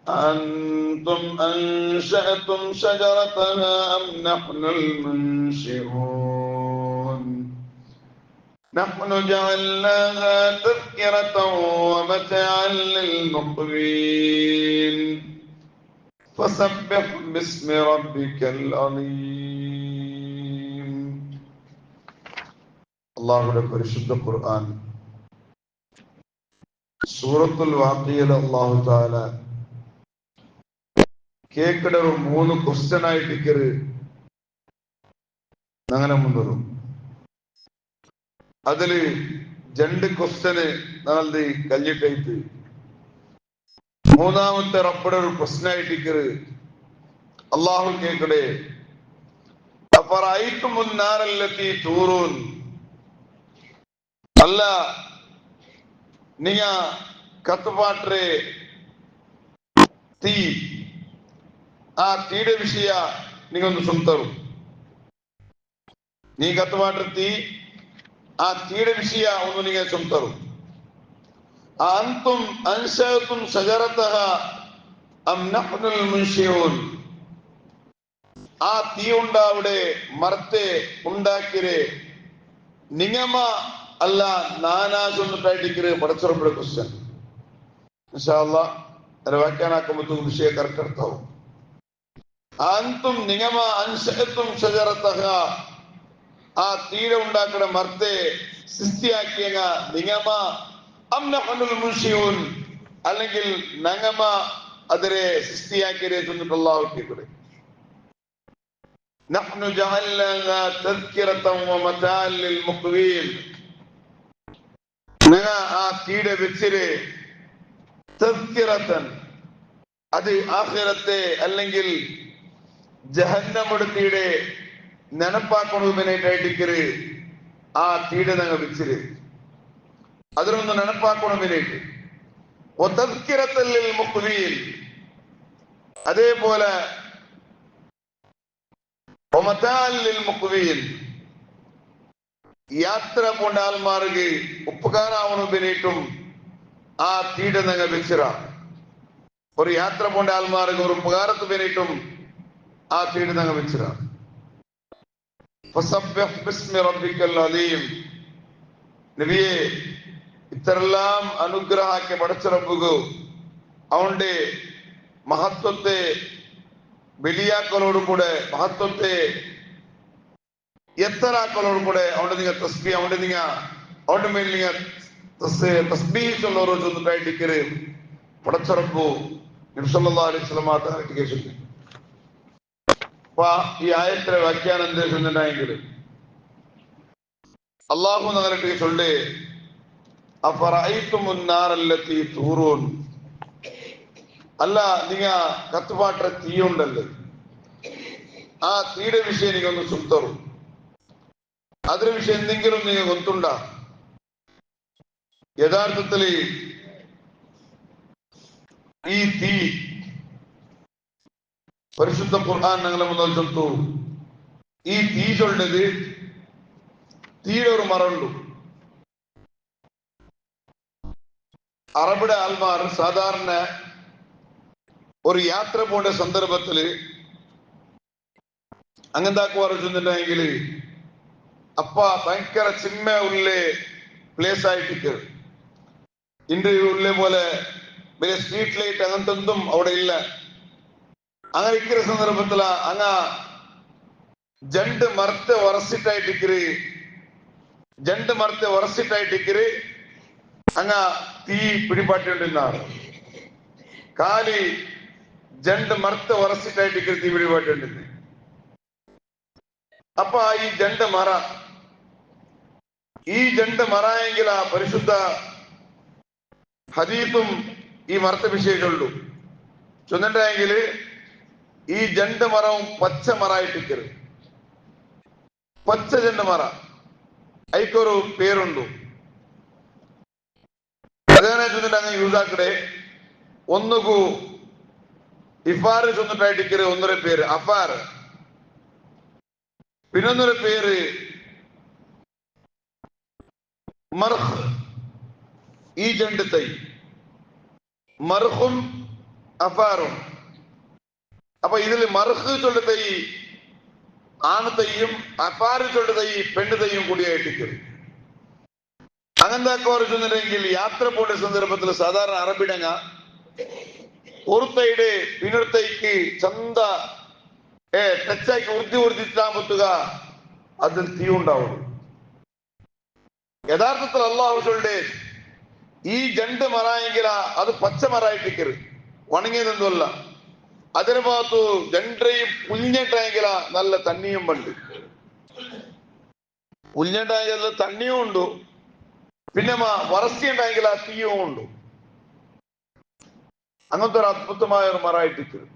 أأنتم أنشأتم شجرتها أم نحن المنشئون نحن جعلناها تذكرة ومتاعا للمقوين فسبح باسم ربك العظيم. അല്ലാഹുവിന്റെ പരിശുദ്ധ ഖുർആൻ സൂറത്തുൽ വാഖിയയിൽ അല്ലാഹു തആല കേക്കടರು 3 ಕ್ವೆಶ್ಚನ್ ಆಯ್ತಿಕ್ಕರು അങ്ങനെ മുന്നോറും അതില് 2 ക്വസ്റ്റ്യന് നാളെ കല്ലിട്ടൈത്ത് മൂന്നാമത്തെ റബ്ബടെ ഒരു പ്രശ്നമായിട്ടിക്കറ് അള്ളാഹു കേക്കടെ അഫറഅയ്തുമുൻ നാറല്ലതി തൂറൂൻ അല്ല നിങ്ങ കത്തുപാട്രെ തീ ആ തീയുടെ വിഷയ നിങ്ങൊന്ന് സുംതರು നീ കത്തുപാട്ರೆ തീ ആ തീയുടെ വിഷയ ഒന്ന് നിങ്ങൾ സുംതರು അഅൻതും അൻശഅതും ശജറതഹ അം നഹ്നുൽ മുൻശിഊൻ ആ തീ ഉണ്ടാവിടെ മരത്തെ ഉണ്ടാക്കിരെ നിങ്ങമ അല്ല നാനാ ചൊന്നിട്ടായിട്ടിക്കര് പടച്ചുറപ്പിടെ ക്വസ്റ്റ്യൻ ഇൻഷാ അല്ലാഹ് അത് വ്യാഖ്യാനാക്കുമ്പോൾ വിഷയ കറക്റ്റ് അರ್ಥാവും. അഅൻതും നിങ്ങമ അൻശഅതും ശജറതഹ ആ തീരെ ഉണ്ടാക്കുന്ന മരത്തെ സൃഷ്ടിയാക്കിയ നിങ്ങമ അം നഹ്നുൽ മുൻശിഊൻ അല്ലെങ്കിൽ നങ്ങമ അതിരെ സൃഷ്ടിയാക്കിയരെ ചൊന്നിട്ട് അല്ലാഹു കേക്കടെ നഹ്നു ജഅൽനാഹാ തദ്കിറതൻ വമതാഅൻ ലിൽമുഖ്വീൻ നങ്ങ ആ തീടെ വെച്ചിരെ തദ്കിറതൻ അത് ആഖിറത്തെ അല്ലെങ്കിൽ ജഹന്നമുടെ തീടെ ನೆನಪಾಕೊಳೋದಿನೇಟಾയിട്ടിക്കര് ആ തീടെ നങ്ങ വെച്ചിര് അതിനൊന്ന് ನೆನಪಾಕೊಳോദിനേറ്റ് വതദ്കിറതൻ ലിൽമുഖ്വീൻ അതേപോലെ വമതാഅൻ ലിൽമുഖ്വീൻ യാത്ര പോണ്ട ആൾമാർക്ക് ഉപകാരമാവണതിനേറ്റും ആ തീടെ നങ്ങ വെച്ചിര ഒരു യാത്ര പോണ്ട ആൾമാർക്ക് ഒരു ഉപകാരത്തിനേറ്റും ആ തീടെ നങ്ങ വെച്ചിര ഫസബ്ബിഹ് ബിസ്മി റബ്ബിക്കൽ അലീം നബിയെ ഇത്തരെല്ലാം അനുഗ്രഹಕ್ಕೆ പടച്ച റബ്ബുഗു അവന്റെ മഹത്വത്തെ ബലിയാക്കലോടും കൂടെ മഹത്വത്തെ എത്തരാക്കലോടും കൂടെ അവന്റെ നിങ്ങൾ തസ്ബീഹ് അവന്റെ മേൽ നിങ്ങൾ തസ്ബീഹ് ചൊല്ലോരോ ചൊന്നിട്ടായിട്ടിക്കര് പടച്ച റബ്ബു നബി സല്ലല്ലാഹു അലൈഹി വസല്ലം തആലയ്ക്ക് ചൊല്ലി. അപ്പൊ ഈ ആയത്തിലെ വ്യാഖ്യാനം എന്താ ചൊല്ലുന്നുണ്ടെങ്കിൽ അല്ലാഹു നഗരട്ട് ചൊല്ല് അഫറഅയ്തുമുൻ നാറല്ലതി തൂറൂൻ അല്ല നിങ്ങ കത്തുപാട്ടെ തീയുണ്ടല്ലോ ആ തീയുടെ വിഷയം നിങ്ങൊന്ന് സുംതರು അതിന്റെ വിഷയം എന്തെങ്കിലും നിങ്ങൾ ಗೊತ್ತುಂಡ യഥാർത്ഥത്തില് ഈ തീ പരിശുദ്ധ ഖുർആൻ ഞങ്ങളെ മുന്നിൽ ചൊല്ലുന്നു ഈ തീ ചൊല്ലത് തീയുടെ ഒരു മരമുണ്ട് അറബിയുടെ ആൾമാർ സാധാരണ ഒരു യാത്ര പോണ്ട സന്ദർഭത്തില് അങ്ങെന്താക്കുവാറ് വെച്ചിട്ടുണ്ടെങ്കിൽ അപ്പ ഭയങ്കര ചിമ്മ ഉള്ളേ പ്ലേസ് ആയിട്ടിക്ക് ഇന്ത്യയിൽ ഉള്ളേ പോലെ വലിയ സ്ട്രീറ്റ് ലൈറ്റ് അങ്ങനത്തെ ഒന്നും അവിടെ ഇല്ല. അങ്ങനെ ഇരിക്കുന്ന സന്ദർഭത്തില അങ്ങ ജണ്ട് മരത്തെ ഒറസിട്ടായിട്ടിക്കര് അങ്ങ തീ പിടിപാട്ടിണ്ടാറ് കാലി ജണ്ട് മരത്തെ ഒറസിട്ടായിട്ടിക്കര് തീ പിടിപാട്ടിട്ടുണ്ട്. അപ്പൊ ഈ ജണ്ട് മര എങ്കിൽ ആ പരിശുദ്ധ ഹദീസും ഈ മരത്തെ വിഷയമുള്ളൂ ചൊന്നിട്ടെങ്കിൽ ഈ ജണ്ട് മരവും പച്ച മറായിട്ടിക്കര് പച്ച ജണ്ട് മര അതിക്കൊരു പേരുണ്ട്. അതേനെ ചൊന്നിട്ട് അങ്ങ് യൂസാക്കടെ ഒന്നുകു ഇഫാർ ചൊന്നിട്ടായിട്ടിക്കര് ഒന്നൊരു പേര് അഫാർ പിന്നൊന്നൊരു പേര് മർഹ് ഈ ജണ്ട് തൈ മർഹും അഫാറും. അപ്പൊ ഇതിൽ മർഹ് ചൊല്ല തൈ ആണ് തയ്യും അഫാറ് ചൊല്ല തൈ പെണ്ണ് തയ്യും കൂടിയായിട്ടിരിക്കും. അങ്ങനത്തെ ചൊന്നിട്ടുണ്ടെങ്കിൽ യാത്ര പോണ്ട സന്ദർഭത്തിൽ സാധാരണ അറബിടങ്ങ ഒരു തൈയുടെ പിന്നൊരുത്തൈക്ക് ചന്ത ടച്ചാക്കി ഉറുത്തി പറ്റുക, അതിൽ തീ ഉണ്ടാവുള്ളൂ. യഥാർത്ഥത്തിൽ അള്ളാഹു ചൊല്ലെ ഈ ജണ്ട് മറായെങ്കില അത് പച്ച മറായിട്ടിക്കരുത്, ഉണങ്ങിയതെന്തല്ല. അതിന് ഭാഗത്തു ജണ്ടയും പുല്ഞ്ഞിട്ടായെങ്കില നല്ല തണ്ണിയും പണ്ട്. പുല്ഞ്ഞിട്ടായെങ്കിൽ തണ്ണിയും ഉണ്ടു, പിന്നെ വറസ്റ്റിയുണ്ടായെങ്കിൽ ആ തീയും ഉണ്ട്. അങ്ങനത്തെ ഒരു അദ്ഭുതമായ ഒരു മറായിട്ടിക്കരുത്.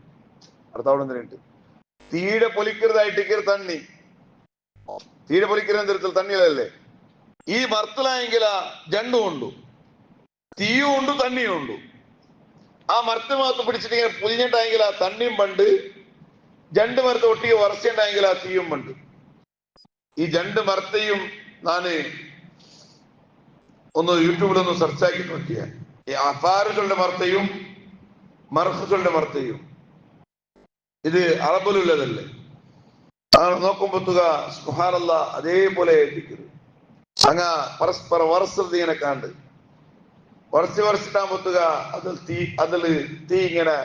അടുത്തവിടെ എന്തിനുണ്ട് തീരെ പൊലിക്കരുതായിട്ടിക്കരുത് തണ്ണി. തീരെ പൊലിക്കുന്ന തരത്തിൽ തണ്ണിയല്ലേ. ഈ മർത്തലായെങ്കിൽ ജണ്ടും ഉണ്ടു, തീയും ഉണ്ട്, തണ്ണിയും ഉണ്ട്. ആ മരത്ത് ഭാഗത്ത് പിടിച്ചിട്ട് പുലിഞ്ഞിട്ടായെങ്കിൽ ആ തണ്ണിയും പണ്ട്, ജണ്ട് മരത്ത് ഒട്ടിക്ക് വറച്ചുണ്ടായെങ്കിൽ ആ തീയും പണ്ട്. ഈ ജണ്ട് മരത്തെയും ഞാന് ഒന്ന് യൂട്യൂബിലൊന്ന് സെർച്ചാക്കി നോക്കിയ ഈ അഫാറുകളുടെ മർത്തയും മർഹുകളുടെ മർത്തയും ഇത് അറബിലുള്ളതല്ലേ. അങ്ങനെ നോക്കുമ്പോത്തുക സുബ്ഹാനല്ലാ അതേപോലെ അങ്ങ പരസ്പര വറസ്സത് ഇങ്ങനെ കാണ്ട് വറച്ചിട്ടാകുമ്പോത്തുക അതില് തീ ഇങ്ങനെ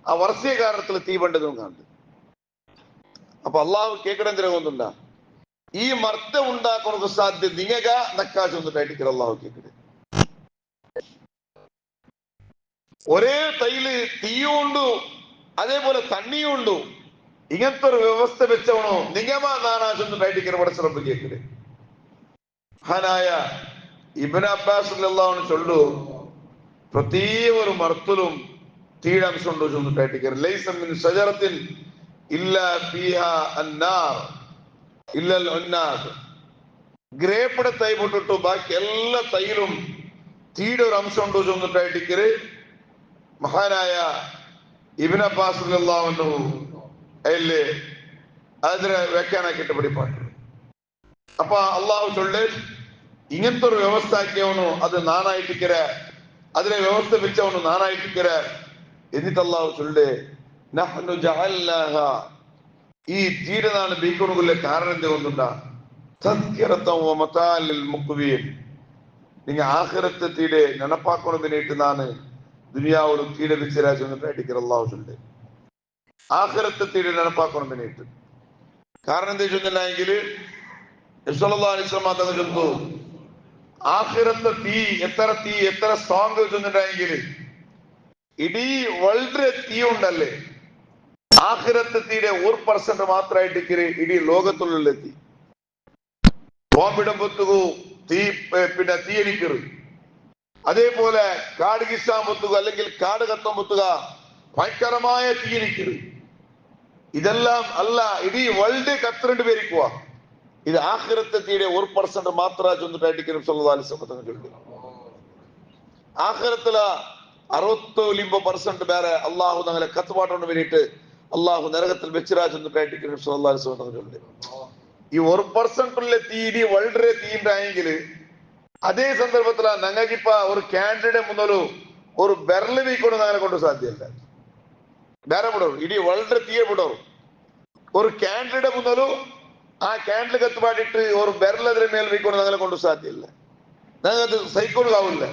ആ വറസിയ കാരണത്തിൽ തീ പണ്ടതും കാണ്ട്. അപ്പൊ അള്ളാഹു കേക്കടെന്തിനെ കൊന്നുണ്ട ഈ മർത്ത ഉണ്ടാക്കുന്ന സാധ്യത നിങ്ങക നക്കാശ് വന്നിട്ടായിട്ട് അള്ളാഹു കേക്കടെ. ഒരേ തൈല് തീയും ഉണ്ടു, അതേപോലെ തണ്ണിയും ഉണ്ടു. ഇങ്ങനത്തെ ഒരു വ്യവസ്ഥ വെച്ചവണോ നിഗമ നാനാശൊന്നിട്ടായിട്ട് പടച്ചിറപ്പ് കേക്കടെ. മഹാനായ ഇബ്നു അബ്ബാസ് റളിയല്ലാഹു ചൊല്ലു, പ്രത്യേക ഒരു മർത്തലും തീഴംശം ഉണ്ടോ ചൊന്നിട്ടായിട്ട് ലൈസ മിൻ ശജറത്തിൻ ഇല്ലാ ഫീഹാ അന്നാർ ഇല്ലൽ ഉന്നാദ്. ഗ്രേപ്പയുടെ തൈ പൊട്ടിട്ടു ബാക്കി എല്ലാ തൈയിലും തീയുടെ ഒരു അംശം ഉണ്ടോ ചൊന്നിട്ടായിട്ട് മഹാനായ ഇബ്നു അബ്ബാസ് റളിയല്ലാഹു അൻഹു അതില് അതിനെ വ്യാഖ്യാനാക്കിയിട്ട് പഠിപ്പാട്ട്. അപ്പൊ അള്ളാഹു ചൊല്ല് ഇങ്ങനത്തെ ഒരു വ്യവസ്ഥ ആക്കിയവനു അത് നാനായിട്ടിക്കര, അതിനെ വ്യവസ്ഥ വെച്ചവനു നാനായിട്ടിക്കര. എന്നിട്ട് അള്ളാഹു ചൊല്ല് നഹ്നു ജഅൽനാഹ, ഈ തീരനാണ് ബീക്കണുകളിലെ കാരണം എന്തുകൊണ്ടുണ്ടാ തദ്കിറതൻ വമതാഅൻ ലിൽ മുഖ്വിൻ. നിങ്ങ ആഖിറത്തെ തീരെ നെനപ്പാക്കണമെന്നിട്ട് നാണ് ദുനിയാവിലും തീരെ വെച്ചിരാജ് എന്നിട്ട് അള്ളാഹു ചൊല്ല് ആഖിറത്തെ തീരെ നെനപ്പാക്കണമെന്നിട്ട്. കാരണം എന്താ ചൊന്നില്ലെങ്കിൽ ചൊന്നു ആഖിറത്തെ തീ എത്ര സ്ട്രോങ് ചൊന്നിട്ടുണ്ടെങ്കിൽ ഇടീ വളരെ തീ ഉണ്ടല്ലേ, ആഖിറത്തെ തീരെ 1% മാത്രമായിട്ട് ഇടീ ലോകത്തുള്ള തീ ബോംബിടുമ്പത്തുകു തീ പിന്നെ തീയരിക്കറ്. അതേപോലെ കാട് കിസാൻ പൊത്തുക അല്ലെങ്കിൽ കാട് കത്തമ്പത്തുക ഭയങ്കരമായ തീയരിക്കറ്. ഇതെല്ലാം അല്ല ഇടീ വേൾഡ് കത്തിരണ്ട് പേരിക്കുക. ഇത് ആഖിറത്തെ തീരെ 1% മാത്രം ചൊന്നിട്ടായിട്ട് സല്ലല്ലാഹു അലൈഹി വസല്ലം ചൊല്ലു. ആഖിറത്തില 60% പേരെ അള്ളാഹു ഞങ്ങളെ കത്തുപാട്ടോണ്ട് വേണ്ടിയിട്ട് അള്ളാഹു നരകത്തിൽ വെച്ചിരാജൊന്നിട്ടായിട്ട് സല്ലല്ലാഹു അലൈഹി വസല്ലം ചൊല്ലു. ഈ 1% തീരി വളരെ തീണ്ടായെങ്കിൽ അതേ സന്ദർഭത്തില ഞങ്ങൾക്കിപ്പ ഒരു ക്യാൻഡിഡേ മുതലു ഒരു ബെരല് വീക്കൊണ്ട് ഞങ്ങളെ കൊണ്ട് സാധ്യമല്ല. ಬೇರೆ ಬಿಡೋರು ಇಡೀ ವರ್ಲ್ಡ್ തീയെ ಬಿಡೋರು ഒരു ക്യാൻഡിഡേ മുതലു ആ ക്യാൻഡിൽ കത്തുപാടിട്ട് ഒരു ബെരലതിന് മേൽ വീക്കൊണ്ട് ഞങ്ങളെ കൊണ്ട് സാധ്യമല്ല, ഞങ്ങൾക്ക് സൈക്കോളാവില്ല.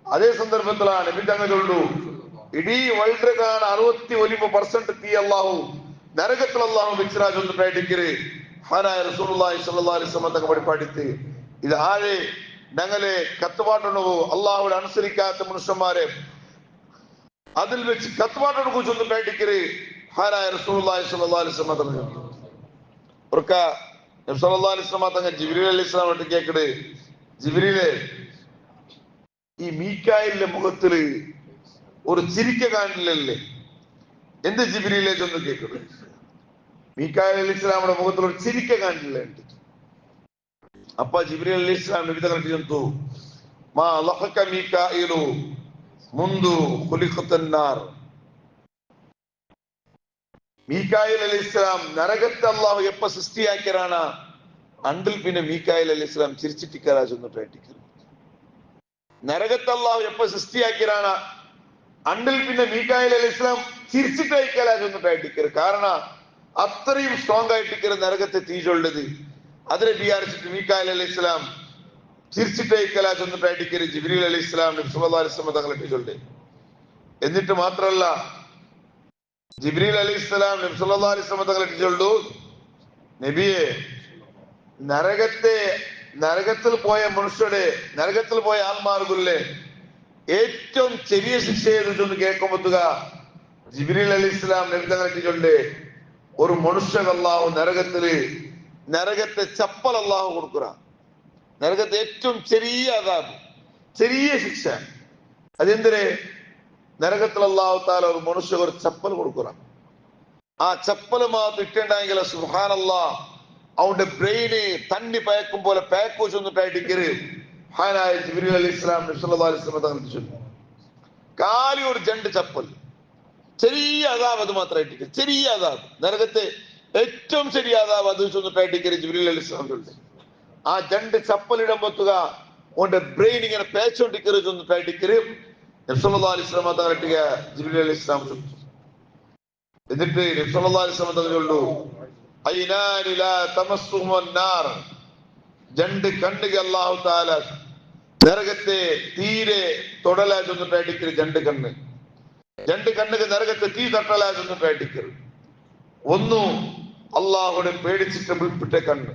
അതേ സന്ദർഭത്തിലാണ് നബിതങ്ങളുള്ളൂ ഇടീ വേൾഡ് കാണ 61% തീ അള്ളാഹു നരകത്തിൽ അള്ളാഹു വിക്രാജ് ഒന്നിട്ടായിട്ട് ഹാനായ റസൂലുള്ളാഹി സ്വല്ലല്ലാഹു അലൈഹി വസല്ലം തങ്ങൾ പഠിപ്പാടിത്ത് ഇത് ആരെ ഞങ്ങളെ കത്തുപാട്ടുണ്ടോ അള്ളാഹുടെ അനുസരിക്കാത്ത മനുഷ്യന്മാരെ അതിൽ വെച്ച് കത്തുപാട്ടോട് കുറിച്ചൊന്നിട്ടായിട്ട് ഹാനായ റസൂലുള്ളാഹി സ്വല്ലല്ലാഹു അലൈഹി വസല്ലം തങ്ങൾ ഒർക്ക നബി സല്ലല്ലാഹു അലൈഹി വസല്ലം തങ്ങൾ ജിബ്രീൽ അലൈഹിസ്സലാം ആയിട്ട് കേക്കട്, ജിബ്രീലെ ഈ മീക്കായിലിന്റെ മുഖത്തില് ഒരു ചിരിക്ക കാണില്ലല്ലേ, എന്ത് ജിബ്രീലെ ചെന്ന് കേക്കട്. മീക്കായിൽ അലൈഹിസ്സലാമിന്റെ മുഖത്തിൽ ഒരു ചിരിക്ക കാണില്ല. അപ്പ ജിബ്രീൽ അലൈഹിസ്സലാം നബി തങ്ങൾ ചെന്നു മാ ലഹക മീകായിലു മുൻദു ഖുലിഖത്തൻ നാർ. മീകായിൽ അലൈഹിസ്സലാം നരകത്തെ അള്ളാഹു എപ്പ സൃഷ്ടിയാക്കിയറാണ് അണ്ടിൽ പിന്നെ മീകായിൽ അലൈഹിസ്സലാം ചിരിച്ചിട്ടിക്കാരാ ചെന്നിട്ടായിട്ട് നരകത്തെ അള്ളാഹു എപ്പ സൃഷ്ടിയാക്കിയറാണ് അണ്ടിൽ പിന്നെ മീക്കായിൽ അലൈഹി ഇസ്ലാം ചിരിച്ചിട്ടയക്കല ചെന്നിട്ടായിട്ടിക്കരുത്. കാരണം അത്രയും സ്ട്രോങ് ആയിട്ടിക്കരുത് നരകത്തെ തീജുള്ളത്. അതിനെ വിചാരിച്ചിട്ട് മീക്കായിൽ അലൈഹി ഇസ്ലാം ചിരിച്ചിട്ടയക്കല ചെന്നിട്ടായിട്ടിക്കരുത് ജിബ്രീൽ അലൈഹി ഇസ്ലാം നബി സല്ലല്ലാഹു അലൈഹി വസല്ലം തങ്ങളെ ടീച്ചറുണ്ട്. എന്നിട്ട് മാത്രമല്ല, ജിബ്രീൽ അലൈഹി ഇസ്ലാം നബി സല്ലല്ലാഹു അലൈഹി വസല്ലം തങ്ങളെ ടീച്ചറുള്ളൂ, നബിയെ നരകത്തിൽ പോയ മനുഷ്യരുടെ, നരകത്തിൽ പോയ ആത്മാർഗുല്ലേ ഏറ്റവും ചെറിയ ശിക്ഷ ചെയ്തിട്ടൊന്ന് കേൾക്കുമ്പോത്തുക ജിബ്രീൽ അലൈഹി ഇസ്ലാം നബി തങ്ങളെ ടീച്ചറുണ്ട്, ഒരു മനുഷ്യൻ അല്ലാഹു നരകത്തെ ചപ്പൽ അല്ലാഹു കൊടുക്കുക. നരകത്തെ ഏറ്റവും ചെറിയ അദാബ്, ചെറിയ ശിക്ഷ. അതെന്തിന്? നരകത്തിൽ അല്ലാഹു തആല ഒരു മനുഷ്യ ഒരു ചപ്പൽ കൊടുക്കുക. ആ ചപ്പൽ മാത്രം ഇട്ടുണ്ടെങ്കിൽ സുബ്ഹാനല്ലാഹ് അവന്റെ ബ്രെയിന് തണ്ണി പയക്കും പോലെ പേക്ക് വെച്ചിട്ടായിട്ടിക്കര് ഹാനായ ജിബ്രീൽ അലൈഹി ഇസ്ലാം നബി സല്ലല്ലാഹു അലൈഹി വസല്ലം തങ്ങൾ ചൊല്ലി കാലി ഒരു ജണ്ട് ചപ്പൽ, ചെറിയ അദാബ്. അത് മാത്രമായിട്ട് ചെറിയ അദാബ്, നരകത്തെ ഏറ്റവും ചെറിയ അദാബ് അത് ചെന്നിട്ടായിട്ടിക്കര് ജിബ്രീൽ അലൈഹി ഇസ്ലാം ചൊല്ലി. ആ ജണ്ട് ചപ്പലിടം പൊത്തുക ഓന്റെ ബ്രെയിൻ ഇങ്ങനെ പേച്ചോണ്ടിക്കര് ചെന്നിട്ടായിട്ടിക്കര് നബി സല്ലല്ലാഹു അലൈഹി വസല്ലം തങ്ങൾ ജിബ്രീൽ അലൈഹി ഇസ്ലാം ചൊല്ലി. എന്നിട്ട് നബി സല്ലല്ലാഹു അലൈഹി വസല്ലം തങ്ങൾ ചൊല്ലു, ഐനാനി ലാ തമസ്സുഹുൻ നാർ, രണ്ട് കണ്ണുകൾ അല്ലാഹു തആല നരകത്തെ തീരെ തൊടലാച്ചൊന്നിട്ടടിക്കരുത്. രണ്ട് കണ്ണുകൾ നരകത്തെ തീ തട്ടലാച്ചൊന്നിട്ടടിക്കരുത്. ഒന്നു അള്ളാഹുനെ പേടിച്ചിട്ട് വിൾപ്പിട്ട കണ്ണ്.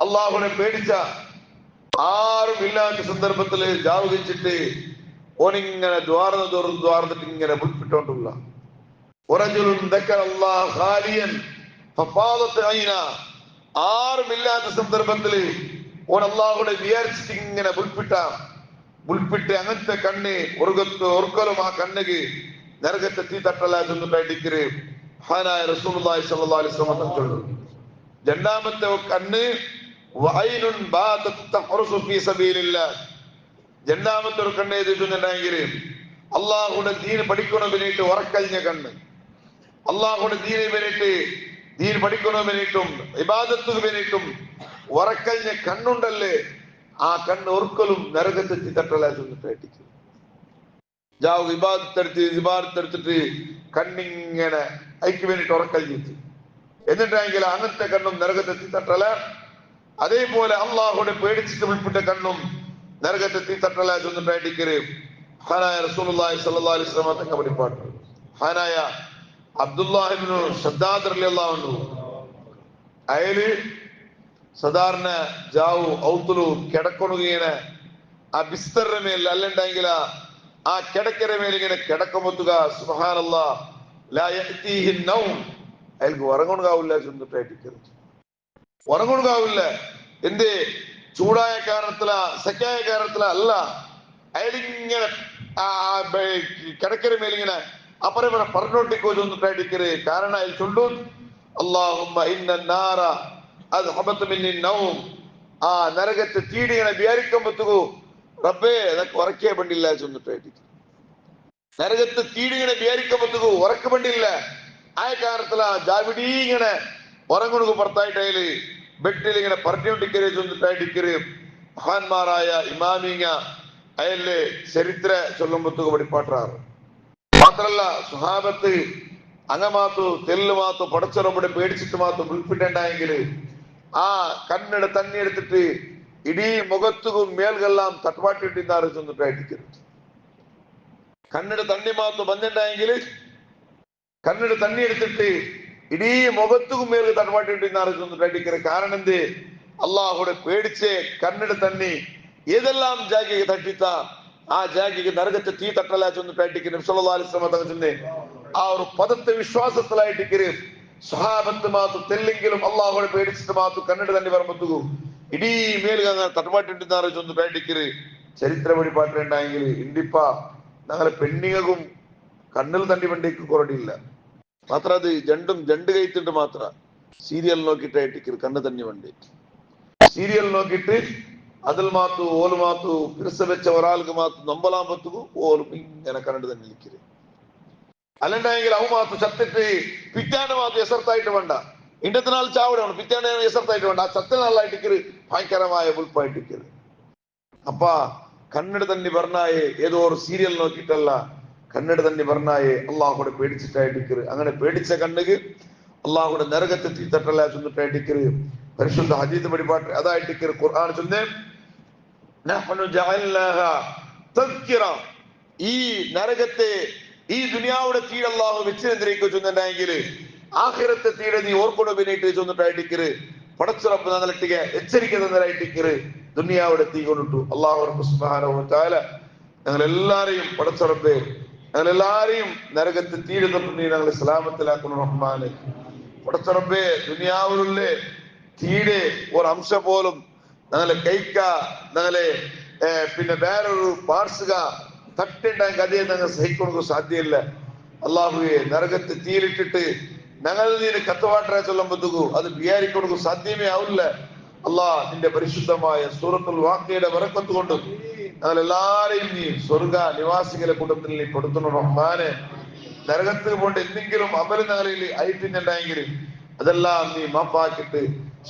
അള്ളാഹുനെ പേടിച്ച ആരും ഇല്ലാത്ത സന്ദർഭത്തില് ജാവുകിച്ചിട്ട് ഓനിങ്ങനെ ദ്വാർന്നിട്ട് ഇങ്ങനെ വിൾപ്പിട്ടോണ്ടുള്ള ആരുമില്ലാത്ത സന്ദർഭത്തില് ഓൻ അള്ളാഹുടെ വിചാരിച്ചിട്ട് ഇങ്ങനെ മുൾപ്പിട്ട് അങ്ങനത്തെ കണ്ണ് ഒർക്കലും ആ കണ്ണുക്ക് നരകത്തെ തീ തട്ടലാന്നിട്ടടിക്കര് ഹാനായ റസൂലുള്ളാഹി സ്വല്ലല്ലാഹു അലൈഹി വസല്ലം ചൊല്ലു. രണ്ടാമത്തെ കണ്ണ് വഅയ്നുൻ ബാതത് തഹ്റുസു ഫീ സബീലില്ലാഹ്. രണ്ടാമത്തെ ഒരു കണ്ണ് ഏതിട്ടുണ്ടെങ്കിൽ അള്ളാഹുടെ ദീൻ പഠിക്കണമെന്നിട്ട് ഉറക്കഴിഞ്ഞ കണ്ണ്. അള്ളാഹുടെ ദീനെ വേണ്ടിയിട്ട് ദീൻ പഠിക്കണമെന്നിട്ടും ഇബാദത്തിന് വേണ്ടിയിട്ടും ഉറക്കഴിഞ്ഞ കണ്ണുണ്ടല്ലേ, ആ കണ്ണ് ഒർക്കലും നരകത്തെത്തി തട്ടലാന്നിട്ടടിക്കും. ഇബാദത്തെടുത്തിട്ട് കണ്ണിങ്ങനെ അതിക്ക് വേണ്ടിട്ട് ഉറക്കഴിഞ്ഞിട്ട് എന്നിട്ടെങ്കിൽ അങ്ങനത്തെ കണ്ണും നരകത്തെത്തി തട്ടല. അതേപോലെ അള്ളാഹുടെ പേടിച്ചിട്ട് വിൾപ്പിട്ട കണ്ണും നരകത്തെത്തി തട്ടലാന്നിട്ടടിക്കര് ഹാനായ റസൂലുള്ളാഹി സ്വല്ലല്ലാഹു അലൈഹി വസല്ലം തങ്ങൾ പഠിപ്പാട്ട്. ഹാനായ അബ്ദുല്ലാഹി ഇബ്നു ശദ്ദാദ് റളിയല്ലാഹു അൻഹു അയാള് സാധാരണ ജാവു ഔത്തുലു കിടക്കൊണുകീനെ ആ ബിസ്തറിന്റെ മേൽ അല്ലുണ്ടെങ്കിൽ ആ കിടക്കര മേൽ ഇങ്ങനെ കിടക്കുമ്പോത്തുക സുബ്ഹാനല്ലാഹ് ലാ യഅതീഹി നൗം, അയാൾക്ക് ഉറങ്ങുണാവില്ല. ചെന്നിട്ടായിട്ടിക്കരുത്, ഉറങ്ങുണാവില്ല. എന്ത് ചൂടായ കാരണത്തില സെക്കായ കാരണത്തില അല്ല, അയാളിങ്ങനെ കിടക്കര മേലിങ്ങനെ അപ്പുറം പറഞ്ഞോട്ടിക്കോ ചെന്നിട്ടായിട്ടിക്കര്. കാരണം അയാൾ ചൊല്ലു അല്ലാഹുമ്മ ഇന്ന നാറ അദ്ഹബത് മിന്നി നൗം, ആ നരകത്തെ തീടിങ്ങനെ വിചാരിക്കുമ്പോത്തുകു റബ്ബേ അതൊക്കെ ഉറക്കിയ പണ്ടില്ല ചെന്നിട്ടായിട്ടിക്കര്. നരകത്തെ തീടിങ്ങനെ വിചാരിക്കുമ്പോത്തുകു ഉറക്ക പണ്ടില്ല. ആ കാരണത്തില ജാവിഡീ ഇങ്ങനെ ഉറങ്ങുണു പുറത്തായിട്ട് അയാള് ബെഡിൽ ഇങ്ങനെ പറഞ്ഞോണ്ടിക്കര് ചെന്നിട്ടായിട്ടിക്കര്. മഹാന്മാരായ ഇമാമിങ്ങ അയാളെ ചരിത്ര ചൊല്ലുമ്പോത്തുക പഠിപ്പാട്ടാറ്. മാത്രല്ല സുഹാബത്ത് അങ്ങമാത്തു തെല്ല് മാത്തു പടച്ചറവിടെ പേടിച്ചിട്ട് മാത്തു വിൾപ്പിട്ടുണ്ടായെങ്കിൽ ആ കണ്ണിടെ തണ്ണി എടുത്തിട്ട് ഇടീ മുഖത്തും മേൽകെല്ലാം തട്ടുപാട്ടിട്ടിന്നാറ് ചെന്നിട്ടായിട്ടിക്കരുത്. കണ്ണിടെ തണ്ണി മാത്തു വന്നിട്ടുണ്ടായെങ്കിൽ കണ്ണിടെ തണ്ണി എടുത്തിട്ട് ഇടീ മുഖത്തും മേൽക്ക് തട്ടുപാട്ടിട്ടിന്നാറ് ചെന്നിട്ടായിട്ടിക്കരുത്. കാരണം എന്ത്? അള്ളാഹുടെ പേടിച്ച് കണ്ണിടെ തണ്ണി ഏതെല്ലാം ജാഗിക്ക് തട്ടിത്ത ആ ജാഗിക്ക് നരകത്തെ തീ തട്ടല ചെന്നിട്ടായിട്ടിക്കര് നബി സല്ലല്ലാഹു അലൈഹി വസല്ലം തങ്ങൾ ആ ഒരു പദത്തെ വിശ്വാസത്തിലായിട്ടിക്കര് സഹാബത്ത് മാത്തു തെല്ലെങ്കിലും അള്ളാഹുടെ പേടിച്ചിട്ട് മാത്തു കണ്ണിട്ട് തന്നെ പറമ്പത്തുകു ഇടീ മേലുക തട്ടുപാട്ടിട്ടിന്നാറ് ചെന്നിട്ടായിട്ടിക്കര്. ചരിത്ര വഴിപാട്ടിലുണ്ടായെങ്കിൽ ഇണ്ടിപ്പ ഞങ്ങളെ പെണ്ണികക്കും കണ്ണിൽ തണ്ടി വണ്ടിക്ക് കുറടിയില്ല. മാത്ര അത് ജണ്ട് കഴിച്ചിട്ട് മാത്ര സീരിയൽ നോക്കിയിട്ടായിട്ടിക്കര് കണ്ണ് തന്നി വണ്ടി. സീരിയൽ നോക്കിയിട്ട് അതിൽ മാത്തു ഓല് മാത്തു പിരിസ വെച്ച ഒരാൾക്ക് മാത്തു നമ്പലാൻ പത്തുകു ഓലും ഇങ്ങനെ കണ്ണിട്ട് തന്നെ ഇരിക്കര്. അല്ലണ്ടെങ്കിൽ അവ മാത്തു ചത്തിട്ട് പിറ്റാണ്ട് മാത്തു എസർത്തായിട്ട് വേണ്ട, ഇന്നത്തെ നാൾ ചാവിടാണ് പിറ്റാണ്ട് എസർത്തായിട്ട് വേണ്ട, ആ ചത്ത നാളായിട്ടിക്കര് ഭയങ്കരമായ ഉൾപ്പായിട്ടിക്കര്. അപ്പ കണ്ണിട് തന്നെ പറഞ്ഞായേ ഏതോ ഒരു സീരിയൽ നോക്കിയിട്ടല്ല, കണ്ണിട് തന്നെ പറഞ്ഞായേ അള്ളാഹുടെ പേടിച്ചിട്ടായിട്ടിക്കറ്. അങ്ങനെ പേടിച്ച കണ്ണുക്ക് അള്ളാഹുടെ നരകത്തെ തീത്തട്ടല്ല ചൊന്നിട്ടായിട്ടിക്കറ്. പരിശുദ്ധ ഹദീസ് പരിപാടി അതായിട്ടിക്കറ്. ഖുർആൻ ചൊന്നേ ഈ നരകത്തെ ഈ ദുനിയാവുടെ തീരെ അള്ളാഹു വെച്ചിരുന്നിരിക്കും ചൊന്നിട്ടുണ്ടെങ്കിൽ ആഖിറത്തെ തീരെ നീ ഓർക്കൊണ്ടു പിന്നിട്ട് ചൊന്നിട്ടായിട്ടിക്കറ്. പടച്ചുറപ്പ് ഞങ്ങളിട്ടിക എച്ചരിക്ക തന്നതായിട്ടിക്കറ്. ദുനിയാവുടെ തീ കൊണ്ടിട്ടു. അള്ളാഹു റബ്ബ് സുബ്ഹാനഹു വ തആല ഞങ്ങളെല്ലാരെയും പടച്ചുറപ്പേ ഞങ്ങളെല്ലാരെയും നരകത്തെ തീരെ തൊട്ട് നീ ഞങ്ങളെ സലാമത്തിലാക്കണം റഹ്മാനെ. പടച്ചുറപ്പേ ദുനിയാവിലുള്ള തീരെ ഒരു അംശ പോലും ഞങ്ങളെ കൈക്ക ഞങ്ങളെ പിന്നെ വേറൊരു പാർസുക തട്ടുണ്ടായ കഥയെ ഞങ്ങൾ സഹിക്കൊടുക്കാൻ സാധ്യമില്ല. അള്ളാഹുവെ നരകത്തെ തീരിട്ടിട്ട് ഞങ്ങൾ നീന് കത്തുവാട്ട ചൊല്ലുമ്പോഴത്തേക്കു അത് വിചാരിക്കൊടുക്കാൻ സാധ്യമേ ആവില്ല. അള്ളാഹ് നിന്റെ പരിശുദ്ധമായ സൂറത്തുൽ വാഖിയയുടെ ബറക്കത്ത് കൊണ്ട് ഞങ്ങളെല്ലാരെയും നീ സ്വർഗ നിവാസികളെ കൂട്ടത്തിൽ നീ കൊടുത്തുന്നു റഹ്മാനെ. നരകത്തിൽ കൊണ്ട് എന്തെങ്കിലും അമല് ഞങ്ങളിൽ അയറ്റുന്നുണ്ടെങ്കിൽ അതെല്ലാം നീ മാപ്പാക്കിട്ട്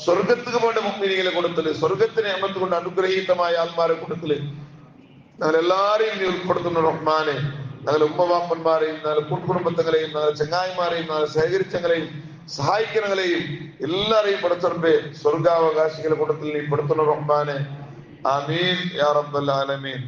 സ്വർഗത്തിന് കൊണ്ട് മുമ്പിനികളെ കൊടുത്തല്, സ്വർഗത്തിനെ അമത്ത് കൊണ്ട് അനുഗ്രഹീതമായ ആത്മാരെ കൊടുത്തല് ഞങ്ങളെല്ലാരെയും നീ ഉൾപ്പെടുത്തുന്നു റഹ്മാനെ. ഞങ്ങളുടെ ഉമ്മവാപ്പന്മാരെയും ഞങ്ങളുടെ കൂട്ടുകുടുംബത്തങ്ങളെയും ഞങ്ങളുടെ ചങ്ങായിമാരെയും ഞങ്ങളുടെ സഹകരിച്ചങ്ങളെയും സഹായിക്കുന്നങ്ങളെയും എല്ലാരെയും പടച്ചറപ്പേ സ്വർഗാവകാശികളെ കൂട്ടത്തിൽ നീ പെടുത്തുന്നു റഹ്മാനെ. ആമീൻ യാ റബ്ബൽ ആലമീൻ.